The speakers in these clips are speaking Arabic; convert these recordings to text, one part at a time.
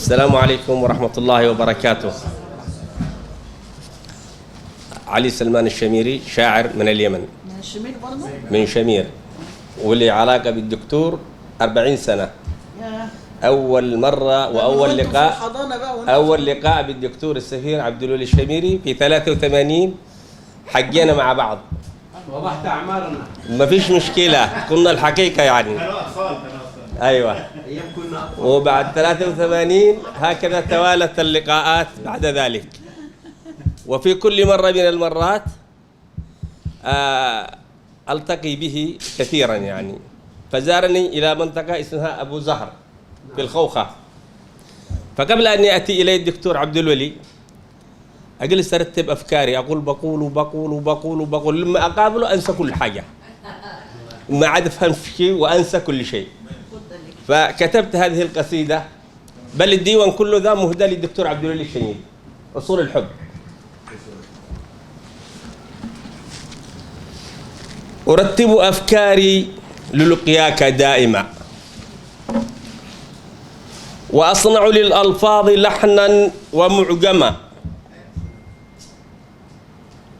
السلام عليكم ورحمة الله وبركاته. علي سلمان الشميري، شاعر من اليمن. من الشمير برضه؟ من شمير، ولي علاقة بالدكتور 40 سنة. أول مرة وأول لقاء أول لقاء بالدكتور السفير عبد الولي الشميري في 83 حجينا مع بعض. وضحت أعمارنا. ما فيش مشكلة، كنا الحقيقة يعني. أيوة. أيام كنا أطفال. وبعد 83 هكذا توالت اللقاءات بعد ذلك. وفي كل مرة من المرات ألتقي به كثيرا يعني. فزارني إلى منطقة اسمها أبو زهر في الخوخة. فقبل أن يأتي إلي الدكتور عبد الولي أجلس أرتب أفكاري، أقول بقول لما أقابله أنسى كل حاجة، ما عاد أفهم شيء وأنسى كل شيء. فكتبت هذه القصيدة، بل الديوان كله ذا مهدى للدكتور عبد الولي الشميري، أصول الحب. أرتب أفكاري للقياك دائما، وأصنع للألفاظ لحنا ومعجما،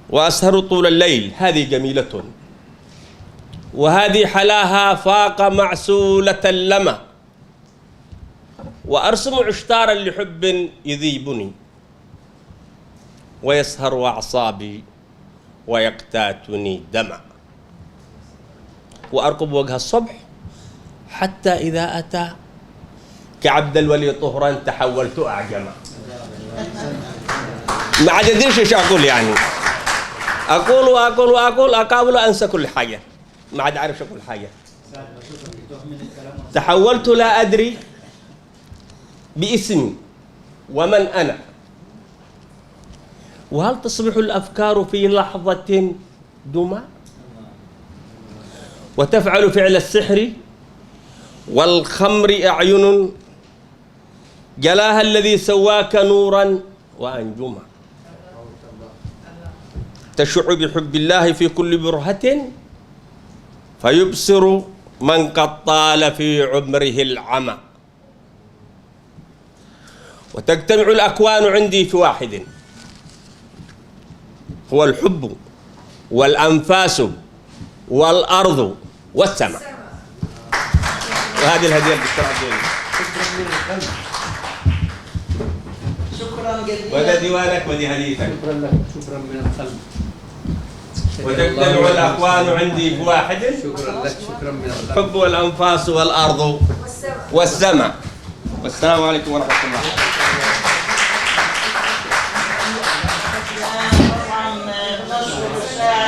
وأسهر طول الليل. هذه جميلة، وهذه حلاها فاق معسولة اللمى، وأرسم عشتارا لحب يذيبني، ويسهر أعصابي ويقتاتني دمع، وأرقب وجه الصبح حتى إذا أتى كعبد الولي طهرا تحولت أعجما. ما عاد أدريش إيش أقول يعني، أقول أقابل أنسى كل حاجة، ما عاد أعرف أقول حاجة. تحولت لا أدري باسمي ومن أنا، وهل تصبح الأفكار في لحظة دمى، وتفعل فعل السحر والخمر أعين، جلاها الذي سواك نورا وأنجما، تشع بحب الله في كل برهة، فيبصر من قد طال في عمره العمى، وتجتمع الأكوان عندي في واحد، هو الحب والأنفاس والأرض والسماء. وهذه الهدية للدكتور عبد الولي. شكرا جزيلا. وهذا ديوانك ودي هديتك. شكرا لك، شكرا من القلب. وتجتمع الأكوان عندي في واحد، شكرا لك، شكرا من القلب. الحب والأنفاس والأرض والسماء. والسلام عليكم ورحمة الله.